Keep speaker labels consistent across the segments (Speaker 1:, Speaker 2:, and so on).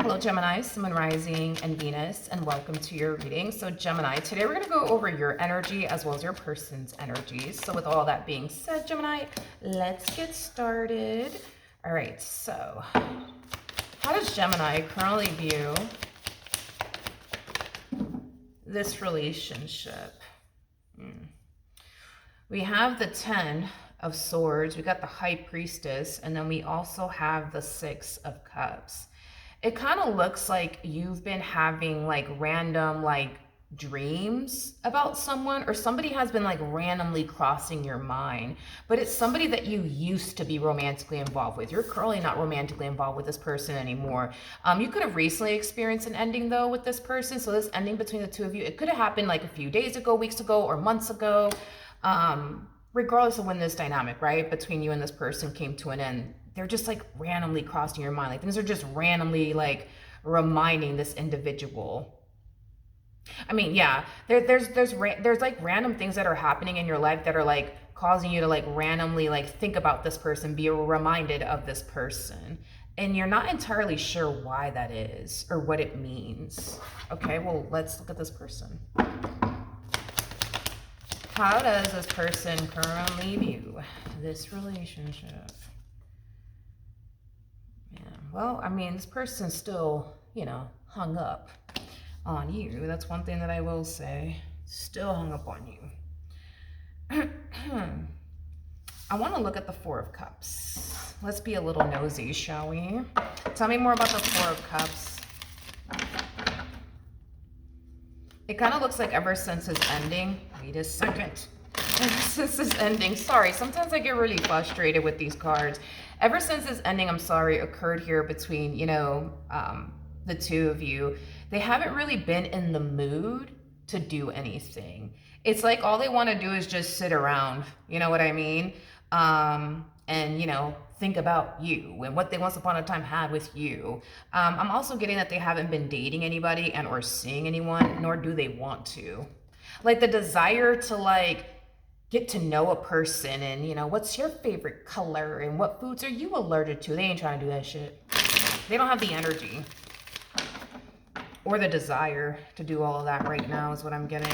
Speaker 1: Hello, Gemini, Sun, Rising, and Venus, and welcome to your reading. So, Gemini, today we're going to go over your energy as well as your person's energies. So, with all that being said, Gemini, let's get started. All right, so how does Gemini currently view this relationship? We have the 10 of Swords, we got the High Priestess, and then we also have the 6 of Cups. It kind of looks like you've been having like random dreams about someone, or somebody has been like randomly crossing your mind, but it's somebody that you used to be romantically involved with. You're currently not romantically involved with this person anymore. You could have recently experienced an ending though with this person. So this ending between the two of you, it could have happened like a few days ago, weeks ago, or months ago. Regardless of when this dynamic, right, between you and this person came to an end, they're just like randomly crossing your mind. Like things are just randomly like reminding this individual. I mean, yeah, there's like random things that are happening in your life that are like causing you to like randomly like think about this person, be reminded of this person. And you're not entirely sure why that is or what it means. Okay, well, let's look at this person. How does this person currently view this relationship? Yeah, well, I mean, this person's still, hung up on you. That's one thing that I will say. Still hung up on you. I want to look at the 4 of Cups. Let's be a little nosy, shall we? Tell me more about the 4 of Cups. It kind of looks like ever since his ending, wait a second. Ever since his ending, sorry, sometimes I get really frustrated with these cards. Ever since his ending, I'm sorry, occurred here between, the two of you, they haven't really been in the mood to do anything. It's like all they want to do is just sit around, you know what I mean? And think about you and what they once upon a time had with you. I'm also getting that they haven't been dating anybody and or seeing anyone, nor do they want to. Like the desire to like get to know a person and what's your favorite color and what foods are you allergic to? They ain't trying to do that shit. They don't have the energy or the desire to do all of that right now is what I'm getting.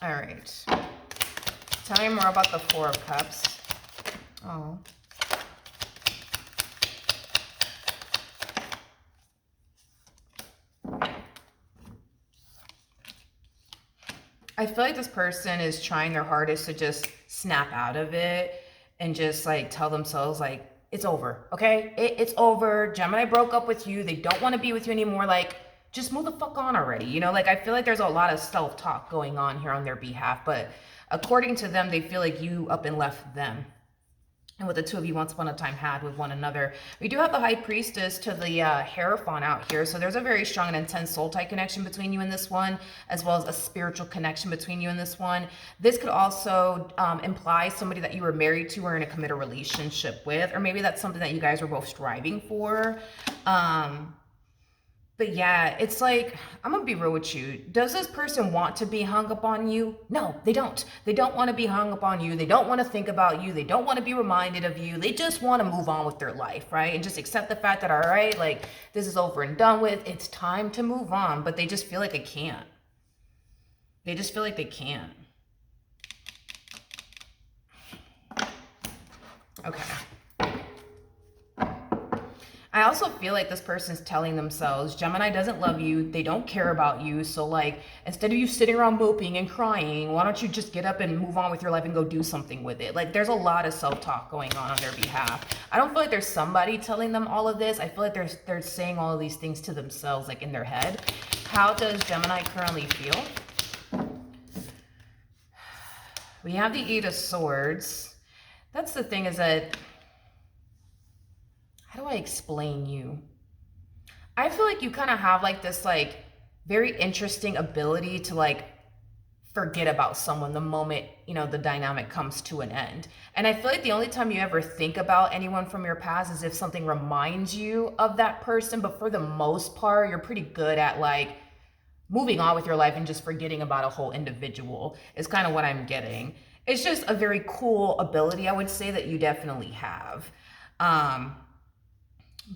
Speaker 1: All right. Tell me more about the 4 of Cups. Oh. I feel like this person is trying their hardest to just snap out of it and just like tell themselves like, it's over, okay? It's over. Gemini broke up with you. They don't want to be with you anymore. Like, just move the fuck on already. Like I feel like there's a lot of self-talk going on here on their behalf, but according to them, they feel like you up and left them. And what the two of you once upon a time had with one another. We do have the High Priestess to the Hierophant out here. So there's a very strong and intense soul tie connection between you and this one, as well as a spiritual connection between you and this one. This could also imply somebody that you were married to or in a committed relationship with, or maybe that's something that you guys were both striving for. But yeah, it's like, I'm gonna be real with you. Does this person want to be hung up on you? No, they don't. They don't want to be hung up on you. They don't want to think about you. They don't want to be reminded of you. They just want to move on with their life, right? And just accept the fact that, all right, like this is over and done with. It's time to move on, but they just feel like they can't. They just feel like they can't. Okay. I also feel like this person's telling themselves, Gemini doesn't love you. They don't care about you. So like, instead of you sitting around moping and crying, why don't you just get up and move on with your life and go do something with it? Like there's a lot of self-talk going on their behalf. I don't feel like there's somebody telling them all of this. I feel like they're saying all of these things to themselves, like in their head. How does Gemini currently feel? We have the 8 of Swords. That's the thing, is that, how do I explain you? I feel like you kind of have like this like very interesting ability to like forget about someone the moment, the dynamic comes to an end. And I feel like the only time you ever think about anyone from your past is if something reminds you of that person. But for the most part, you're pretty good at like moving on with your life and just forgetting about a whole individual is kind of what I'm getting. It's just a very cool ability, I would say, that you definitely have.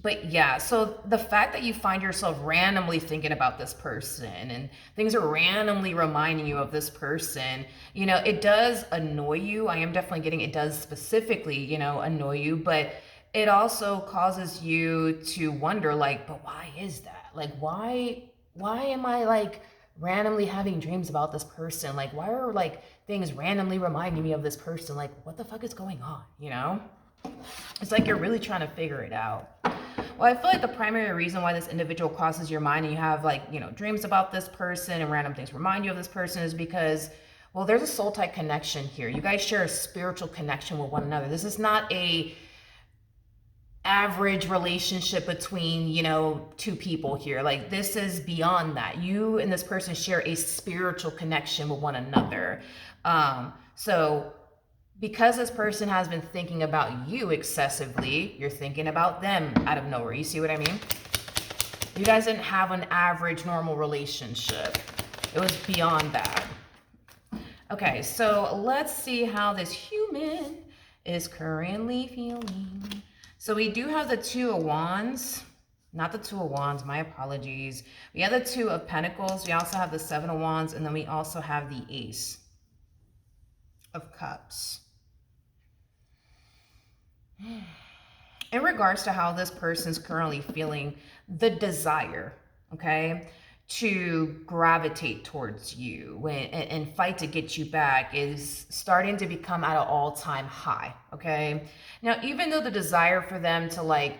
Speaker 1: But yeah, so the fact that you find yourself randomly thinking about this person and things are randomly reminding you of this person, it does annoy you. I am definitely getting it does specifically, annoy you, but it also causes you to wonder like, but why is that? Like why am I like randomly having dreams about this person? Like why are like things randomly reminding me of this person? Like what the fuck is going on? It's like you're really trying to figure it out. Well, I feel like the primary reason why this individual crosses your mind and you have like, dreams about this person and random things remind you of this person is because, well, there's a soul type connection here. You guys share a spiritual connection with one another. This is not a average relationship between, two people here. Like this is beyond that. You and this person share a spiritual connection with one another. So because this person has been thinking about you excessively, you're thinking about them out of nowhere. You see what I mean? You guys didn't have an average normal relationship. It was beyond that. Okay, so let's see how this human is currently feeling. So we do have the Two of Wands. Not the Two of Wands, my apologies. We have the Two of Pentacles. We also have the Seven of Wands. And then we also have the Ace of Cups. In regards to how this person's currently feeling, the desire, okay, to gravitate towards you and fight to get you back is starting to become at an all-time high, okay? Now, even though the desire for them to like,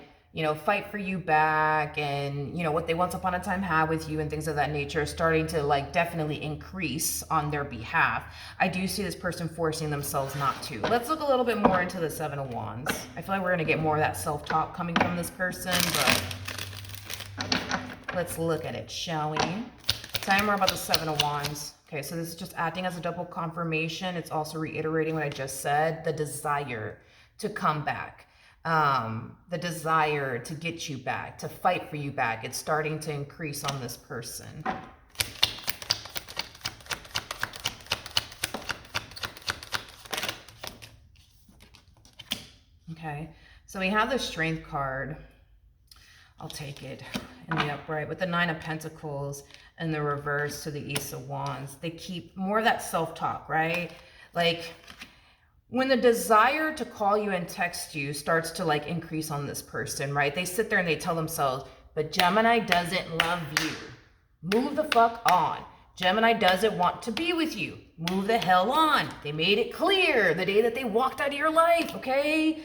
Speaker 1: fight for you back and, what they once upon a time had with you and things of that nature is starting to like definitely increase on their behalf, I do see this person forcing themselves not to. Let's look a little bit more into the Seven of Wands. I feel like we're going to get more of that self-talk coming from this person, but let's look at it, shall we? Tell me more about the Seven of Wands. Okay, so this is just acting as a double confirmation. It's also reiterating what I just said, the desire to come back. The desire to get you back, to fight for you back. It's starting to increase on this person. Okay, so we have the Strength card. I'll take it in the upright with the Nine of Pentacles and the reverse to the Ace of Wands. They keep more of that self-talk, right? Like when the desire to call you and text you starts to like increase on this person, right? They sit there and they tell themselves, but Gemini doesn't love you. Move the fuck on. Gemini doesn't want to be with you. Move the hell on. They made it clear the day that they walked out of your life, okay?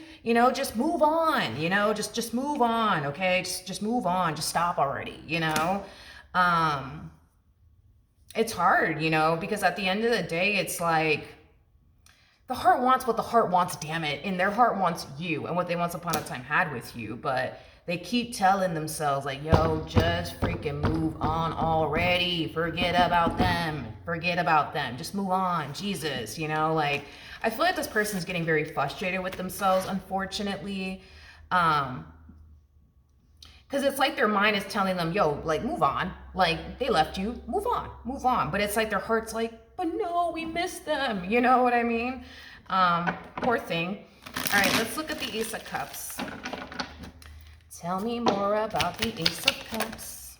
Speaker 1: Just move on, just move on, okay? Just move on. Just stop already, It's hard, because at the end of the day, it's like, the heart wants what the heart wants, damn it. And their heart wants you and what they once upon a time had with you. But they keep telling themselves like, yo, just freaking move on already. Forget about them. Forget about them. Just move on. Jesus, like I feel like this person's getting very frustrated with themselves, unfortunately. Because it's like their mind is telling them, yo, like, move on. Like, they left you. Move on. Move on. But it's like their heart's like, but no, we miss them. You know what I mean? Poor thing. All right, let's look at the Ace of Cups. Tell me more about the Ace of Cups.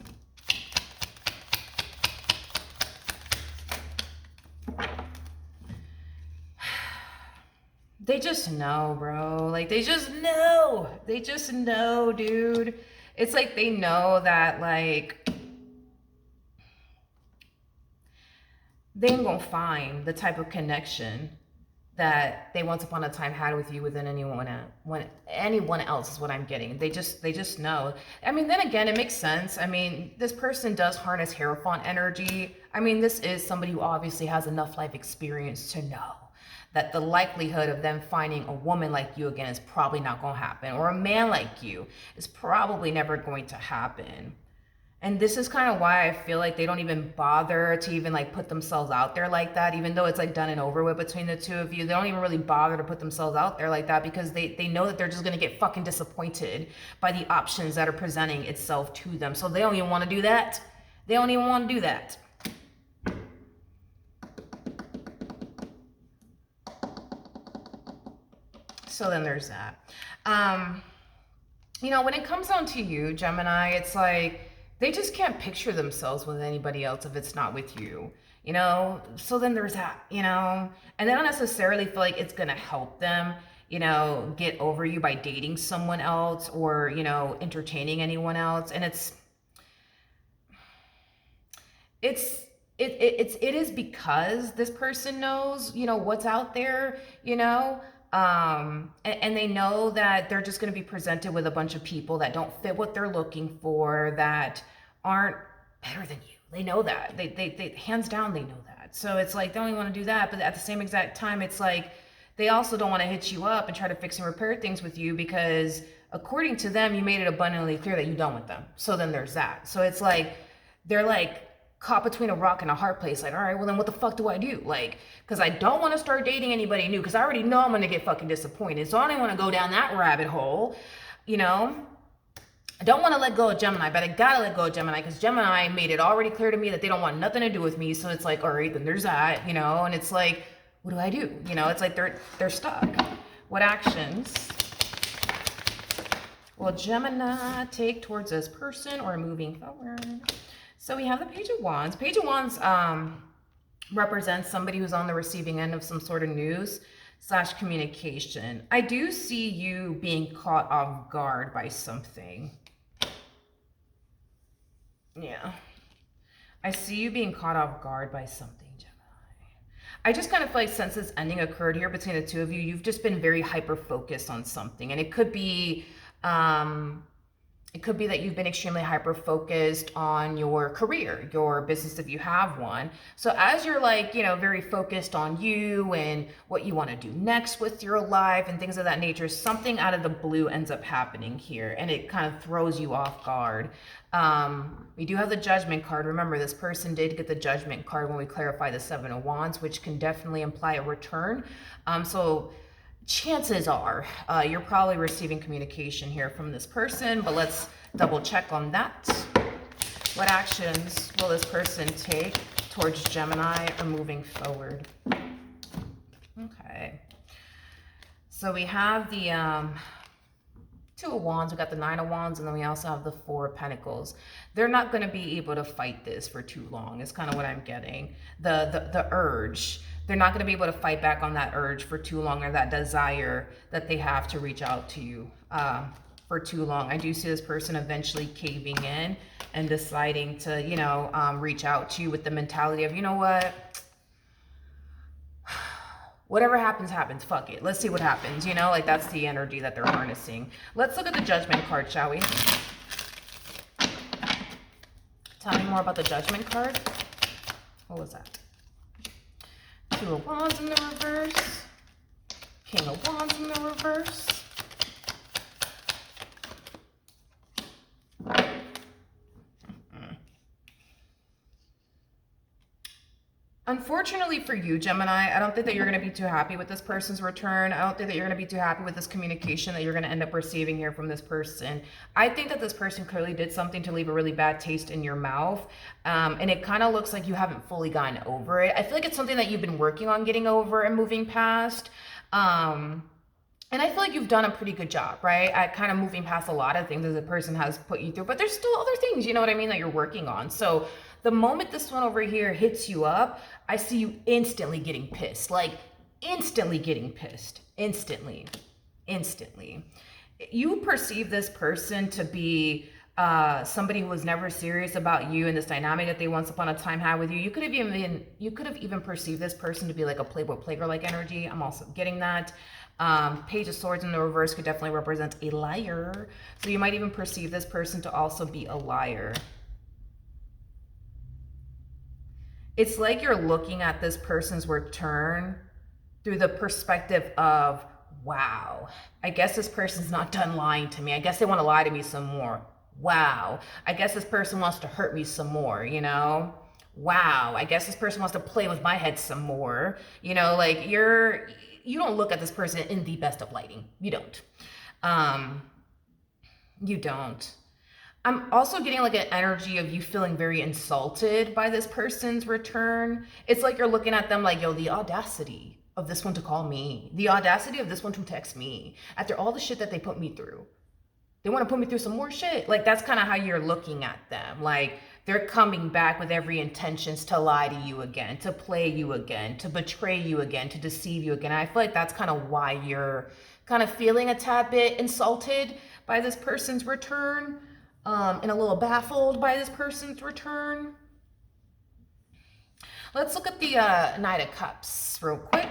Speaker 1: They just know, bro. Like, they just know. They just know, dude. It's like they know that, like, they ain't gonna find the type of connection that they once upon a time had with you within anyone else is what I'm getting. They just know. I mean, then again, it makes sense. I mean, this person does harness Hierophant energy. I mean, this is somebody who obviously has enough life experience to know that the likelihood of them finding a woman like you again is probably not going to happen, or a man like you is probably never going to happen. And this is kind of why I feel like they don't even bother to even like put themselves out there like that, even though it's like done and over with between the two of you. They don't even really bother to put themselves out there like that because they know that they're just going to get fucking disappointed by the options that are presenting itself to them. So they don't even want to do that. They don't even want to do that. So then there's that. when it comes down to you, Gemini, it's like they just can't picture themselves with anybody else if it's not with you. So then there's that, and they don't necessarily feel like it's gonna help them, get over you by dating someone else or, entertaining anyone else. And it's it is because this person knows, what's out there, and they know that they're just going to be presented with a bunch of people that don't fit what they're looking for, that aren't better than you. They know that. They hands down, they know that. So it's like they only want to do that, but at the same exact time, it's like they also don't want to hit you up and try to fix and repair things with you because according to them, you made it abundantly clear that you don't want them. So then there's that. So it's like they're like caught between a rock and a hard place. Like, all right, well then what the fuck do I do? Like, because I don't want to start dating anybody new because I already know I'm going to get fucking disappointed. So I don't want to go down that rabbit hole, I don't want to let go of Gemini, but I gotta let go of Gemini because Gemini made it already clear to me that they don't want nothing to do with me. So it's like, all right, then there's that, and it's like, what do I do? It's like they're stuck. What actions will Gemini take towards this person or moving forward? So we have the Page of Wands. Page of Wands represents somebody who's on the receiving end of some sort of news / communication. I do see you being caught off guard by something. Yeah. I see you being caught off guard by something, Gemini. I just kind of feel like since this ending occurred here between the two of you, you've just been very hyper-focused on something. And it could be that you've been extremely hyper-focused on your career, your business if you have one. So as you're like, very focused on you and what you want to do next with your life and things of that nature, something out of the blue ends up happening here and it kind of throws you off guard. We do have the Judgment card. Remember, this person did get the Judgment card when we clarify the Seven of Wands, which can definitely imply a return. So chances are you're probably receiving communication here from this person, but let's double check on that. What actions will this person take towards Gemini or moving forward? Okay. So we have the Two of Wands, we got the Nine of Wands, and then we also have the Four of Pentacles. They're not going to be able to fight this for too long, is kind of what I'm getting. The urge. They're not going to be able to fight back on that urge for too long, or that desire that they have to reach out to you for too long. I do see this person eventually caving in and deciding to, reach out to you with the mentality of, you know what? Whatever happens, happens. Fuck it. Let's see what happens. Like that's the energy that they're harnessing. Let's look at the Judgment card, shall we? Tell me more about the Judgment card. What was that? Two of Wands in the reverse. King of Wands in the reverse. Unfortunately for you, Gemini, I don't think that you're going to be too happy with this person's return. I don't think that you're going to be too happy with this communication that you're going to end up receiving here from this person. I think that this person clearly did something to leave a really bad taste in your mouth. And it kind of looks like you haven't fully gotten over it. I feel like it's something that you've been working on getting over and moving past. And I feel like you've done a pretty good job, right? At kind of moving past a lot of things that the person has put you through, but there's still other things, you know what I mean, that you're working on. So the moment this one over here hits you up, I see you instantly getting pissed, like instantly getting pissed, instantly. You perceive this person to be somebody who was never serious about you and this dynamic that they once upon a time had with you. You could have even perceived this person to be like a playboy playgirl like energy. I'm also getting that. Page of Swords in the reverse could definitely represent a liar. So you might even perceive this person to also be a liar. It's like you're looking at this person's return through the perspective of, wow, I guess this person's not done lying to me. I guess they want to lie to me some more. Wow, I guess this person wants to hurt me some more, Wow, I guess this person wants to play with my head some more. Like you don't look at this person in the best of lighting. You don't. You don't. I'm also getting like an energy of you feeling very insulted by this person's return. It's like you're looking at them like, yo, the audacity of this one to call me, the audacity of this one to text me after all the shit that they put me through. They want to put me through some more shit. Like, that's kind of how you're looking at them. Like, they're coming back with every intentions to lie to you again, to play you again, to betray you again, to deceive you again. And I feel like that's kind of why you're kind of feeling a tad bit insulted by this person's return, and a little baffled by this person's return. Let's look at the Knight of Cups real quick.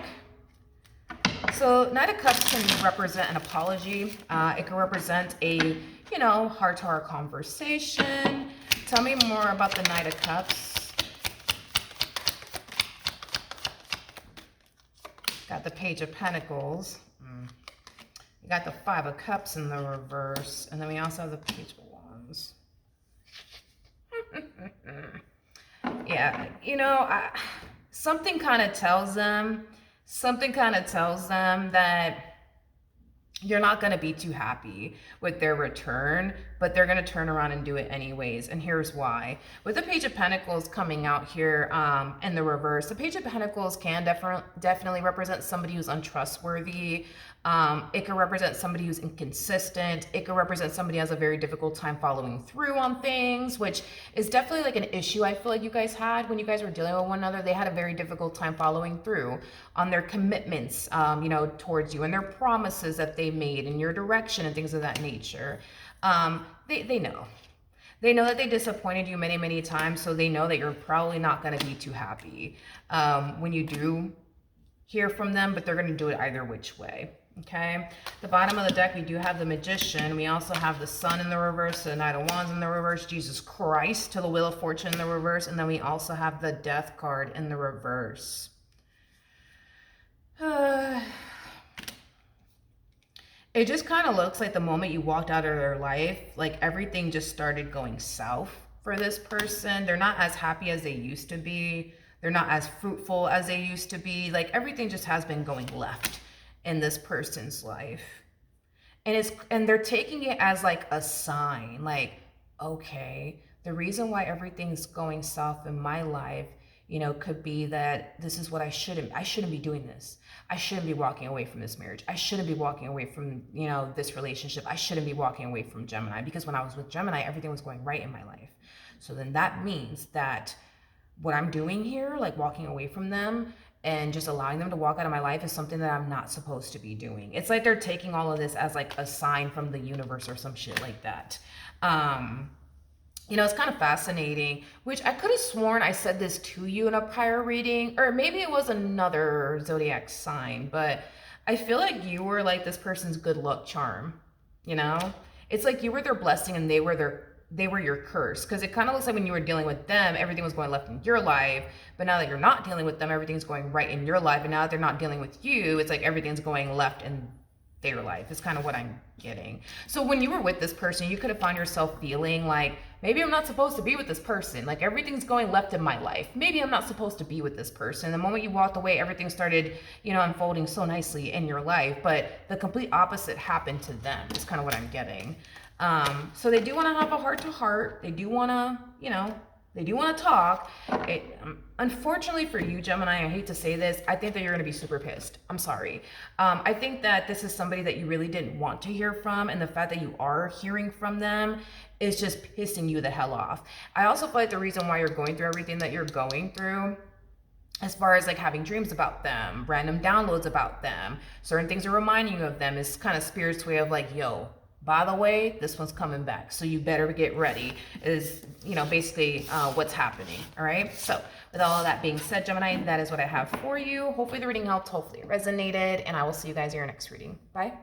Speaker 1: So Knight of Cups can represent an apology. It can represent a, heart-to-heart conversation. Tell me more about the Knight of Cups. Got the Page of Pentacles. We got the Five of Cups in the reverse. And then we also have the Page of Wands. Yeah, something kind of tells them that you're not going to be too happy with their return, but they're going to turn around and do it anyways. And here's why. With the Page of Pentacles coming out here in the reverse, the Page of Pentacles can definitely represent somebody who's untrustworthy. It can represent somebody who's inconsistent. It can represent somebody who has a very difficult time following through on things, which is definitely like an issue I feel like you guys had when you guys were dealing with one another. They had a very difficult time following through on their commitments, towards you, and their promises that they made in your direction and things of that nature. They know. They know that they disappointed you many, many times, so they know that you're probably not going to be too happy when you do hear from them, but they're going to do it either which way. Okay, the bottom of the deck, we do have the Magician. We also have the Sun in the reverse, the Knight of Wands in the reverse, Jesus Christ to the Wheel of Fortune in the reverse, and then we also have the Death card in the reverse. It just kind of looks like the moment you walked out of their life, like everything just started going south for this person. They're not as happy as they used to be. They're not as fruitful as they used to be. Like everything just has been going left in this person's life. And they're taking it as like a sign, like, okay, the reason why everything's going south in my life, could be that this is what I shouldn't be doing this. I shouldn't be walking away from this marriage. I shouldn't be walking away from, this relationship. I shouldn't be walking away from Gemini, because when I was with Gemini, everything was going right in my life. So then that means that what I'm doing here, like walking away from them and just allowing them to walk out of my life, is something that I'm not supposed to be doing. It's like they're taking all of this as like a sign from the universe or some shit like that. It's kind of fascinating, which I could have sworn I said this to you in a prior reading, or maybe it was another zodiac sign, but I feel like you were like this person's good luck charm, It's like you were their blessing and they were your curse, because it kind of looks like when you were dealing with them, everything was going left in your life, but now that you're not dealing with them, everything's going right in your life, and now that they're not dealing with you, it's like everything's going left in their life, is kind of what I'm getting. So when you were with this person, you could have found yourself feeling like, maybe I'm not supposed to be with this person, like everything's going left in my life, maybe I'm not supposed to be with this person. The moment you walked away, everything started unfolding so nicely in your life, but the complete opposite happened to them, is kind of what I'm getting. So they do want to have a heart-to-heart. They do want to talk. Unfortunately for you, Gemini, I hate to say this, I think that you're going to be super pissed. I'm sorry. I think that this is somebody that you really didn't want to hear from, and the fact that you are hearing from them is just pissing you the hell off. I also feel like the reason why you're going through everything that you're going through, as far as like having dreams about them, random downloads about them, certain things are reminding you of them, is kind of Spirit's way of like, yo, by the way, this one's coming back, so you better get ready, is, basically what's happening. All right. So with all of that being said, Gemini, that is what I have for you. Hopefully the reading helped. Hopefully it resonated, and I will see you guys in your next reading. Bye.